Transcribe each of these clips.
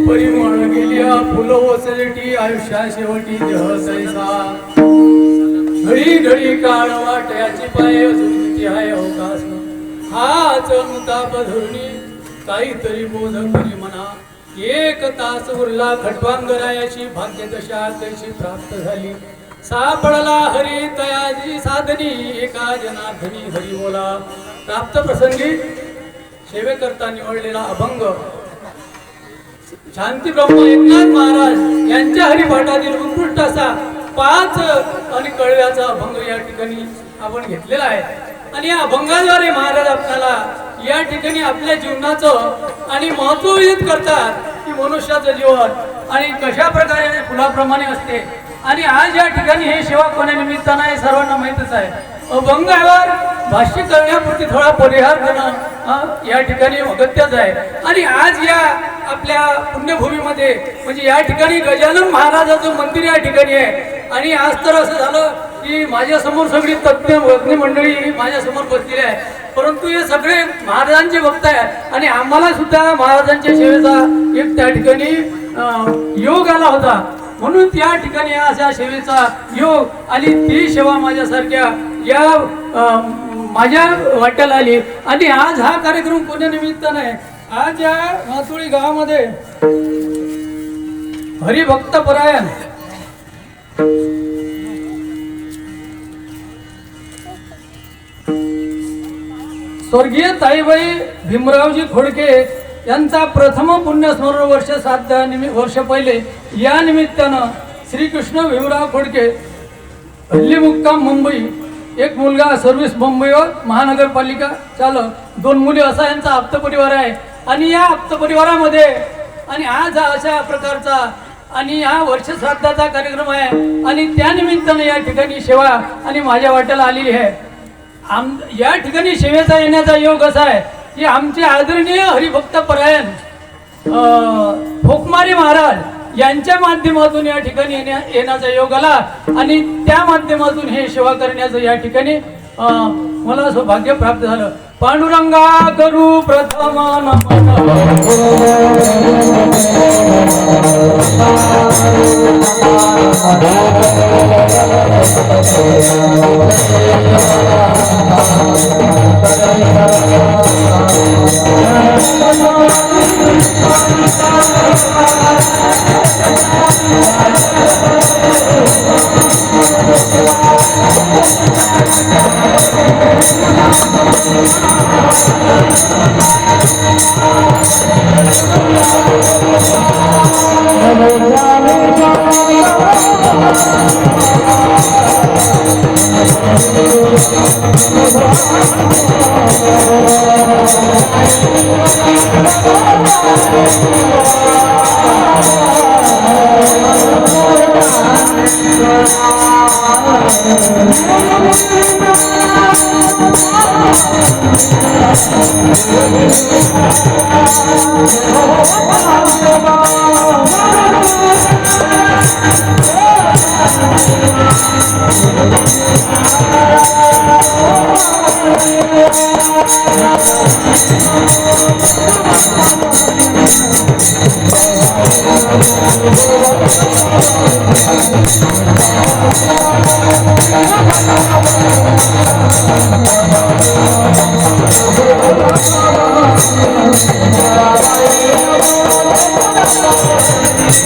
परिमळ गेल्या फुलं ओसरटी आयुष्या शेवटी देह सैसा घडी घडी काळ वाट्याची पाय झुंजती आहे अवकाश हाच मुताप धरुणी काहीतरी बोध करी म्हणा एक तास उरला खटवांगरायाची भाग्यदशा कैशी प्राप्त झाली सापडला हरी तयाजी साधनी एका जनार्दनी हरी बोला प्राप्त प्रसंगी सेवेकरता निवडलेला अभंग शांती ब्रह्म एकनाथ महाराज यांच्या हरिपाठातील उत्कृष्ट असा 5 आणि कळव्याचा अभंग या ठिकाणी आपण घेतलेला आहे आणि या अभंगाद्वारे महाराज आपल्याला या ठिकाणी आपल्या जीवनाचं आणि महत्व विदित करतात की मनुष्याचं जीवन आणि कशा प्रकारे फुलाप्रमाणे असते आणि आज या ठिकाणी हे सेवा कोण्या निमित्तानं आहे सर्वांना माहीतच आहे अभंगावर भाष्य करण्यापुरती थोडा परिहार करणं या ठिकाणी अगत्यच आहे आणि आज या आपल्या पुण्यभूमीमध्ये म्हणजे या ठिकाणी गजानन महाराजाचं मंदिर या ठिकाणी आहे आणि आज तर असं झालं की माझ्या समोर सगळी तज्ञ वज्ञ मंडळी माझ्या समोर बसलेली आहे परंतु हे सगळे महाराजांचे भक्त आहे आणि आम्हाला सुद्धा महाराजांच्या सेवेचा एक त्या ठिकाणी योग आला होता म्हणून त्या ठिकाणी अशा सेवेचा योग आणि ती सेवा माझ्यासारख्या या माझ्या वाट्याला आली आणि आज हा कार्यक्रम कोण्या निमित्तानं आहे आज या मातुळी गावामध्ये हरिभक्त परायण स्वर्गीय ताईबाई भीमरावजी खोडके यांचा प्रथम पुण्यस्मरण वर्ष 7 वर्ष पहिले या निमित्तानं श्रीकृष्ण भीमराव खोडके हल्ली मुक्काम मुंबई एक मुलगा सर्व्हिस मुंबईवर महानगरपालिका चालक 2 मुली असा यांचा आप्त परिवार आहे आणि या आप्त परिवारामध्ये आणि आज हा अशा प्रकारचा आणि हा वर्ष श्राद्धाचा कार्यक्रम आहे आणि त्या निमित्तानं या ठिकाणी सेवा आणि माझ्या वाट्याला आलेली आहे या ठिकाणी सेवेचा येण्याचा योग असा आहे की आमचे आदरणीय हरिभक्त परायण फोकमारे महाराज यांच्या माध्यमातून या ठिकाणी येण्याचा योग आला आणि त्या माध्यमातून हे सेवा करण्याचं या ठिकाणी मला सौभाग्य प्राप्त झालं पांडुरंगा करू प्रथम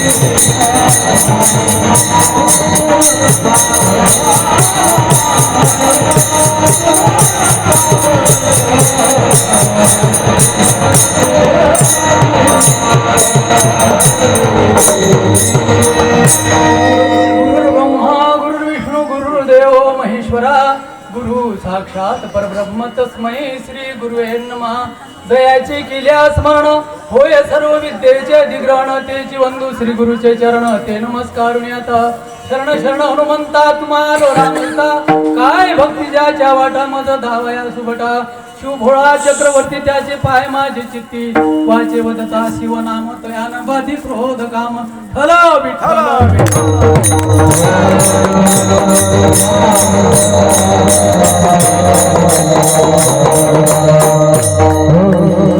गुरुर्ब्रह्मा गुरुर्विष्णू गुरुर्देव महेश्वरा गुरु साक्षात परब्रह्म तस्मै श्री गुरुवे नमः. जयाचे केल्या स्मरण होय सर्व विद्येचे दिग्रहण तेची वंदू श्री गुरुचे चरण ते नमस्कारुणी आता. शरण शरण हनुमंता तुम्हाला रामंता काय भक्ती ज्याच्या वाटा मज धावया सुभटा. शिवभोळा चक्रवर्ती त्याचे पाय माझे चित्ती वाचे वदता शिवनाम तयान बाधी क्रोध काम ठल विठ्ठल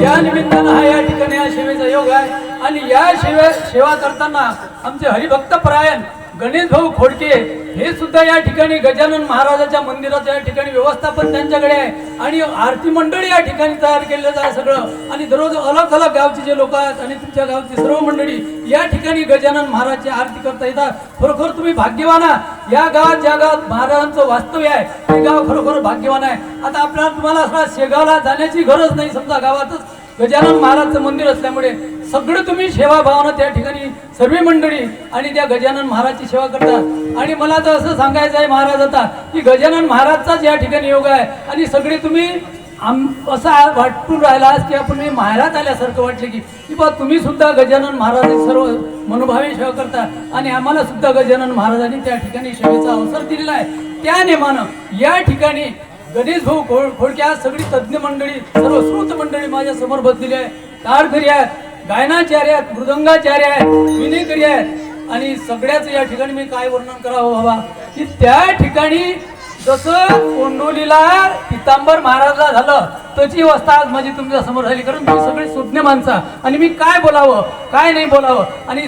या निमित्तानं हा या ठिकाणी या सेवेचा योग आहे आणि या सेवा करताना आमचे हरिभक्त परायण गणेश भाऊ खोडके हे सुद्धा या ठिकाणी गजानन महाराजाच्या मंदिराच्या या ठिकाणी व्यवस्थापन त्यांच्याकडे आहे आणि आरती मंडळी या ठिकाणी तयार केलेलं आहे सगळं. आणि दररोज अलग अलग गावचे जे लोक आहेत आणि तुमच्या गावची सर्व मंडळी या ठिकाणी गजानन महाराजची आरती करता येतात. खरोखर तुम्ही भाग्यवान आहात. या गावात ज्या गावात महाराजांचं वास्तव्य आहे ते गाव खरोखर भाग्यवान आहे. आता आपल्याला तुम्हाला असं शेगावला जाण्याची गरज नाही. समजा गावातच गजानन महाराजचं मंदिर असल्यामुळे सगळं तुम्ही सेवा भावना त्या ठिकाणी सर्व मंडळी आणि त्या गजानन महाराजची सेवा करतात. आणि मला तर असं सांगायचं आहे महाराज आता की गजानन महाराजचाच या ठिकाणी योग आहे आणि सगळे तुम्ही असा वाटून राहिला की आपण मी माहेरात आल्यासारखं वाटले की बा तुम्ही सुद्धा गजानन महाराज सर्व मनोभावे सेवा करता आणि आम्हाला सुद्धा गजानन महाराजांनी त्या ठिकाणी सेवेचा अवसर दिलेला आहे. त्या नेमानं या ठिकाणी गणेश भाऊ खोडके आज सगळी तज्ज्ञ मंडळी सर्व श्रोत मंडळी माझ्या समोर बसलेली आहे. ताडकरी आहेत, गायनाचार्य आहेत, मृदंगाचार्य आहेत, विनेकरी आहेत आणि सगळ्याच या ठिकाणी मी काय वर्णन करावं बाबा की त्या ठिकाणी जसं कोंडोलीला पितांबर महाराजला झालं त्याची अवस्था आज माझी तुमच्या समोर झाली. कारण तुम्ही सगळे सुज्ञ माणसं आणि मी काय बोलावं काय नाही बोलावं आणि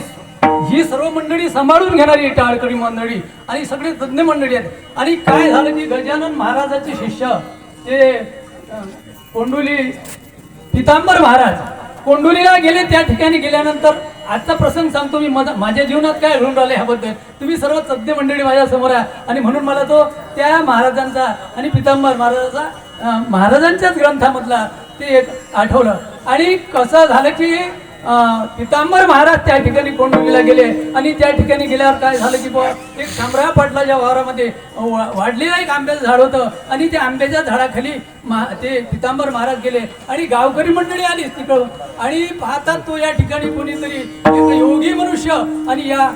ही सर्व मंडळी सांभाळून घेणारी टाळकरी मंडळी आणि सगळे तज्ञ मंडळी आहेत. आणि काय झालं की गजानन महाराजाचे शिष्य ते कोंडोली पितांबर महाराज कोंडोलीला गेले. त्या ठिकाणी गेल्यानंतर आजचा प्रसंग सांगतो मी. माझ्या जीवनात काय घडून राहिले ह्याबद्दल तुम्ही सर्व तज्ञ मंडळी माझ्या समोर आहे आणि म्हणून मला तो त्या महाराजांचा आणि पितांबर महाराजाचा महाराजांच्याच ग्रंथामधला ते एक आठवलं. आणि कसं झालं की पितांबर महाराज त्या ठिकाणी कोंडोलीला गेले आणि त्या ठिकाणी गेल्यावर काय झालं की एक शामराव पाटलाच्या वावरामध्ये वाढलेलं एक आंब्याचं झाड होतं आणि त्या आंब्याच्या झाडाखाली ते पितांबर महाराज गेले आणि गावकरी मंडळी आली तिकडून आणि पाहतात तो या ठिकाणी कोणीतरी एक योगी मनुष्य आणि या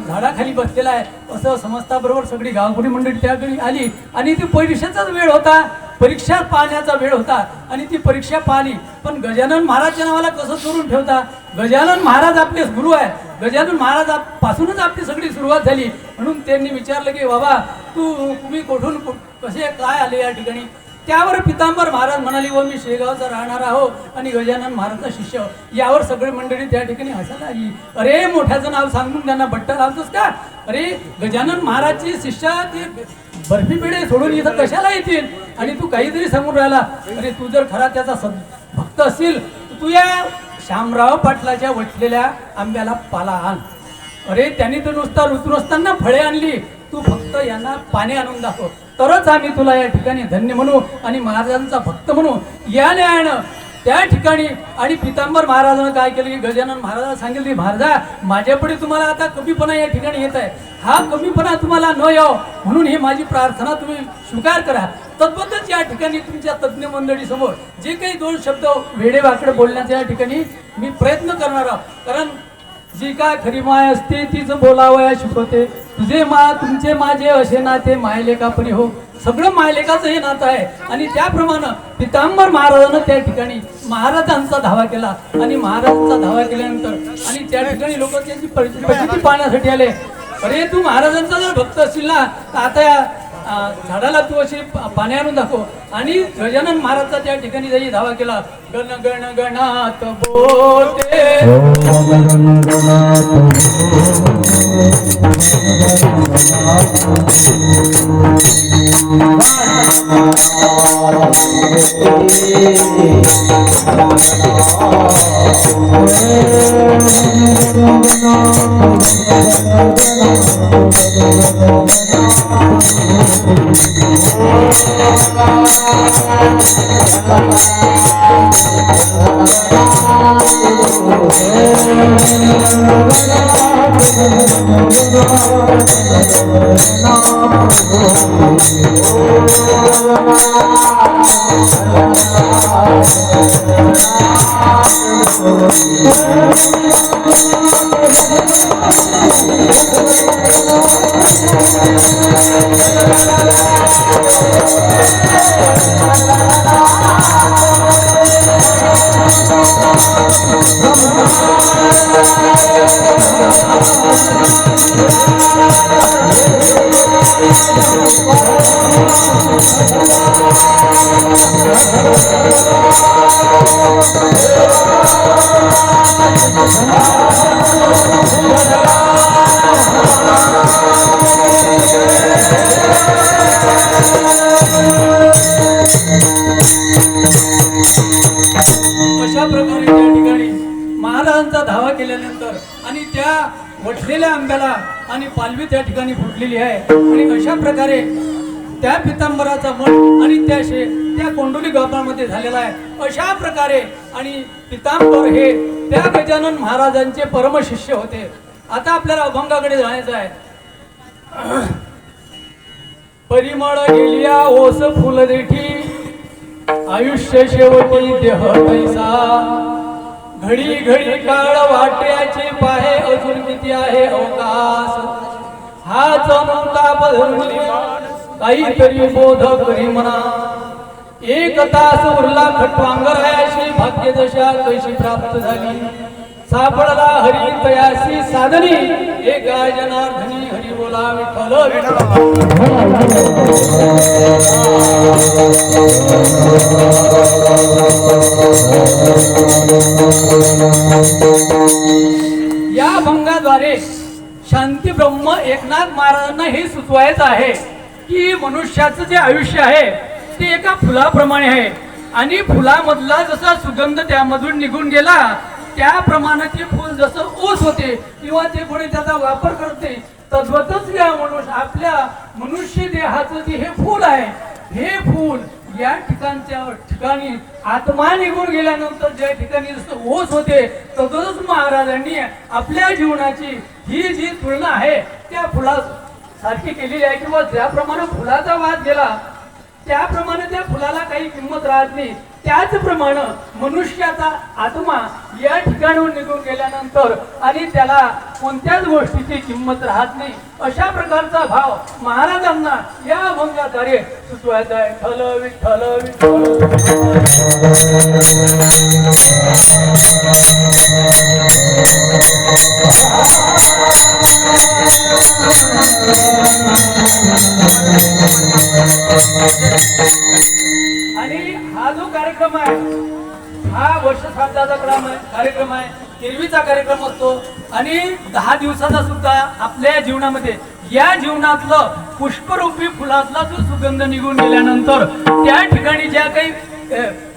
झाडाखाली बसलेला आहे असं समजता बरोबर सगळी गावकरी मंडळी त्याकडे आली आणि ती परीक्षेचाच वेळ होता. परीक्षा पाहण्याचा वेळ होता आणि ती परीक्षा पाहिली. पण गजानन महाराजच्या नावाला कसं चोरून ठेवता. गजानन महाराज आपले गुरु आहे. गजानन महाराज पासूनच आपली सगळी सुरुवात झाली. म्हणून त्यांनी विचारलं की बाबा तुम्ही कुठून कसे काय आले या ठिकाणी. त्यावर पितांबर महाराज म्हणाले व मी शेगावचा राहणार आहो आणि गजानन महाराजचा शिष्य. यावर सगळी मंडळी त्या ठिकाणी हसायला लागली. अरे मोठ्याचं नाव सांगून त्यांना बट्टा लावतोस का. अरे गजानन महाराजची शिष्य ते बर्फी पेढे सोडून इथं कशाला येतील आणि तू काहीतरी सांगून राहिला. अरे तू जर खरा त्याचा भक्त असशील तू या शामराव पाटलाच्या वटलेल्या आंब्याला पाला आण. अरे त्यांनी तर नुसता ऋतू नसताना फळे आणली. तू फक्त यांना पाणी आणून दाखव तरच आम्ही तुला या ठिकाणी धन्य म्हणू आणि महाराजांचा भक्त म्हणू. या न्यायानं त्या ठिकाणी आणि पितांबर महाराजांना काय केलं की गजानन महाराजांना सांगितलं की महाराजा माझ्यापुढे तुम्हाला आता कमीपणा या ठिकाणी येत आहे. हा कमीपणा तुम्हाला न यावं म्हणून ही माझी प्रार्थना तुम्ही स्वीकार करा. तद्बद्धच या ठिकाणी तुमच्या तज्ज्ञ मंडळी समोर जे काही दोन शब्द वेडे वाकडे बोलण्याच्या या ठिकाणी मी प्रयत्न करणार आहोत. कारण जी काय खरी माय असते तीच बोलावया शिकवते. तुझे तुमचे माझे असे नाते मायलेका परी हो. सगळं मायलेकाचं हे नातं आहे आणि त्याप्रमाणे पितांबर महाराजांना त्या ठिकाणी महाराजांचा धावा केला आणि महाराजांचा धावा केल्यानंतर आणि त्या ठिकाणी लोक त्यांची प्रचिती पाहण्यासाठी आले. अरे तू महाराजांचा जर भक्त असशील ना तर आता या झाडाला तू अशी पाणी आणून दाखव. आणि गजानन महाराजचा त्या ठिकाणी जाई धावा केला. गण गण गणात बोलते अशा प्रकारे त्या ठिकाणी महाराजांचा धावा केल्यानंतर आणि त्या वठलेल्या आंब्याला आणि पालवी त्या ठिकाणी फुटलेली आहे आणि अशा प्रकारे त्या पितांबराचा मठ आणि त्या कोंडोली गावामध्ये झालेला आहे. अशा प्रकारे आणि पितांबर हे त्या गजानन महाराजांचे परमशिष्य होते. आता आपल्याला अभंगाकडे जायचं आहे. परिमळ गेलिया ओस फुल देठी आयुष्य शेवटी देह तैसा घडी घडी काळ वाट्याचे पाहे अजून किती आहे अवकाश हा जनुताप धरली काहीतरी बोध करी म्हणा एक तास उरला खटवांगरायाशी भाग्य दशा कशी प्राप्त झाली सापडला हरी तयासी साधनी एका जनार्दनी हरी बोला विठ्ठल या भंगाद्वारे शांती ब्रह्म एकनाथ महाराजांना हे सुचवायचं आहे की मनुष्याचं जे आयुष्य आहे ते एका फुलाप्रमाणे आहे आणि फुलामधला जसा सुगंध त्यामधून निघून गेला त्याप्रमाणे ते फूल जसं ओस होते किंवा ते कोणी त्याचा वापर करते तद्वतच या आपल्या मनुष्य देहाचं जे हे फूल आहे हे फूल या ठिकाणी आत्मा निघून गेल्यानंतर ज्या ठिकाणी जसं ओस होते तद्वतच महाराजांनी आपल्या जीवनाची ही जी तुलना आहे त्या फुला सारखी केलेली आहे किंवा ज्याप्रमाणे फुलाचा वास गेला त्याप्रमाणे त्या फुलाला काही किंमत राहत नाही. त्याचप्रमाणे मनुष्याचा आत्मा या ठिकाणाहून निघून गेल्यानंतर आणि त्याला कोणत्याच गोष्टीची किंमत राहत नाही. अशा प्रकारचा भाव महाराजांना या अभंगाद्वारे सुचवायचा आहे. ठल विठ्ठल विठ्ठल आणि हा जो कार्यक्रम आहे हा वर्ष श्राद्धाचा कार्यक्रम आहे हिरवीचा कार्यक्रम असतो आणि 10 दिवसाचा सुद्धा आपल्या जीवनामध्ये या जीवनातलं पुष्परूपी फुलातला जो सुगंध निघून गेल्यानंतर त्या ठिकाणी ज्या काही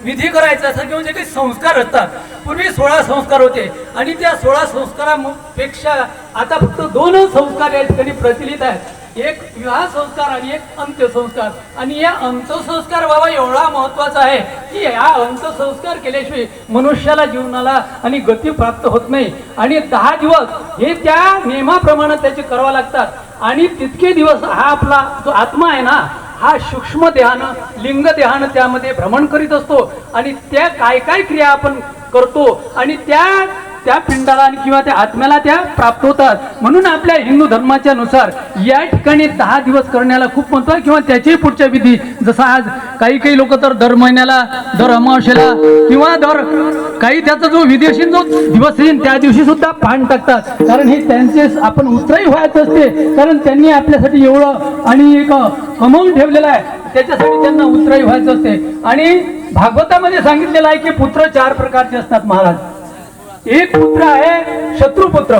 विधी करायचा असतात किंवा जे काही संस्कार असतात पूर्वी 16 संस्कार होते आणि त्या 16 संस्कारापेक्षा आता फक्त 2 संस्कार या ठिकाणी प्रचलित आहेत. एक विवाह संस्कार आणि एक अंत्यसंस्कार आणि या अंत्यसंस्कार बाबा एवढा महत्वाचा आहे की या अंत्यसंस्कार केल्याशिवाय मनुष्याला जीवनाला आणि गती प्राप्त होत नाही आणि 10 दिवस हे त्या नियमाप्रमाणे त्याचे करावे लागतात आणि तितके दिवस हा आपला जो आत्मा आहे ना हा सूक्ष्म देहानं लिंग देहानं त्यामध्ये भ्रमण करीत असतो आणि त्या काय काय क्रिया आपण करतो आणि त्या पिंडाला किंवा त्या आत्म्याला त्या प्राप्त होतात. म्हणून आपल्या हिंदू धर्माच्या नुसार या ठिकाणी 10 दिवस करण्याला खूप महत्व आहे किंवा त्याच्याही पुढच्या विधी जसा आज काही लोक तर दर महिन्याला दर अमावस्येला किंवा दर काही त्याचा जो विधी असेल जो दिवस येईल त्या दिवशी सुद्धा पान टाकतात कारण हे त्यांचे आपण उत्साही व्हायचं असते कारण त्यांनी आपल्यासाठी एवढं आणि एक कमवून ठेवलेलं आहे त्याच्यासाठी त्यांना उत्साही व्हायचं असते. आणि भागवतामध्ये सांगितलेलं आहे की पुत्र 4 प्रकारचे असतात महाराज. एक पुत्र आहे शत्रुपुत्र.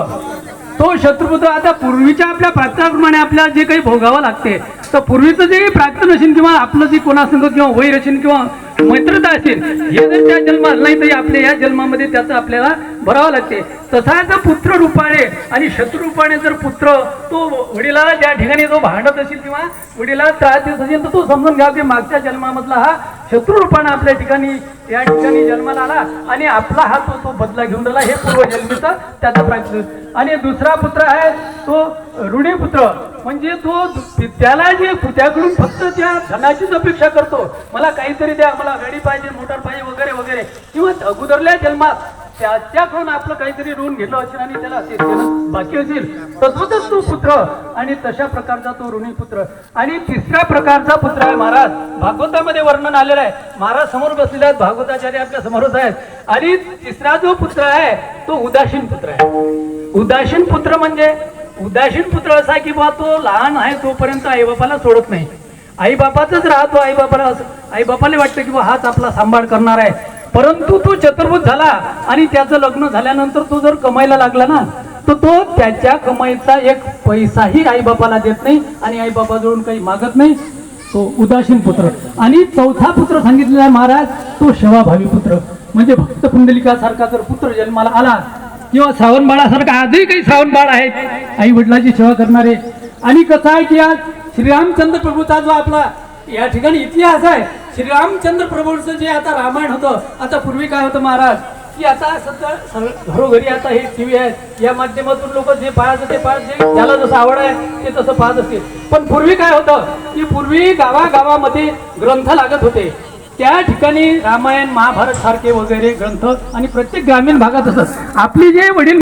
तो शत्रुपुत्र आता पूर्वीच्या आपल्या प्रार्थनाप्रमाणे आपल्याला जे काही भोगावं लागते तर पूर्वीचं जे काही प्रार्थना असेल किंवा आपलं जे कोणासंग किंवा वैर असेल किंवा मैत्रता असेल हे जर त्या जन्मात नाही तरी आपल्या या जन्मामध्ये त्याचं आपल्याला भरावं लागते. तसाच पुत्र रूपाने आणि शत्रू रूपाने जर पुत्र तो वडिलाला ज्या ठिकाणी तो भांडत असेल किंवा वडिलाला त्रास देत असेल तर तो समजून घ्या की मागच्या जन्मामधला हा शत्रू रूपाने आपल्या ठिकाणी या ठिकाणी जन्माला आला आणि आपला हा तो बदला घेऊन राहिला, हे पूर्वजन्मीचा त्याचा प्रायश्चित. आणि दुसरा पुत्र आहे तो ऋणी पुत्र, म्हणजे तो त्याला जे त्याकडून फक्त त्या धनाचीच अपेक्षा करतो, मला काहीतरी द्या, मला गाडी पाहिजे, मोटर पाहिजे वगैरे वगैरे, किंवा अगोदरल्या जन्मात त्याच्याकडून आपलं काहीतरी ऋण घेतलं असेल आणि त्याला ते देणं बाकी असेल, तसंच तो पुत्र आणि तशा प्रकारचा तो ऋणी पुत्र. आणि तिसऱ्या प्रकारचा पुत्र आहे महाराज, भागवतामध्ये वर्णन आलेलं आहे. महाराज समोर बसलेले आहेत, भागवताचार्य आपल्या समोरच आहेत. आणि तिसरा जो पुत्र आहे तो उदासीन पुत्र आहे. उदासीन पुत्र म्हणजे उदासीन पुत्र असा की बा तो लहान आहे तोपर्यंत आईबापाला सोडत नाही, आईबापाचाच राहतो. आईबापाला वाटतं की बा हाच आपला सांभाळ करणार आहे. परंतु तो चतुर्भुज झाला आणि त्याचं लग्न झाल्यानंतर तो जर कमायला लागला ना, तर तो त्याच्या कमाईचा एक पैसाही आईबापाला देत नाही आणि आईबापाजवळून काही मागत नाही, तो उदासीन पुत्र. आणि चौथा पुत्र सांगितलेला आहे महाराज तो सेवाभावी पुत्र, म्हणजे भक्त पुंडलिकासारखा जर पुत्र जन्माला आला किंवा श्रावण बाळासारखा, आजही काही श्रावण बाळ आहेत आई वडिलांची सेवा करणारे. आणि कसं आहे की आज श्रीरामचंद्र प्रभूचा जो आपला या ठिकाणी इतिहास आहे, श्रीरामचंद्र प्रभूचं जे आता रामायण होतं, आता पूर्वी काय होतं महाराज की आता सध्या घरोघरी आता हे टीव्ही आहेत, या माध्यमातून लोक जे पाहत ते ज्याला जसं आवड आहे ते तसं पाहत असते. पण पूर्वी काय होतं की पूर्वी गावागावामध्ये ग्रंथ लागत होते, त्या ठिकाणी रामायण महाभारत सारखे वगैरे ग्रंथ आणि प्रत्येक ग्रामीण भागात असत. आपली जे वडील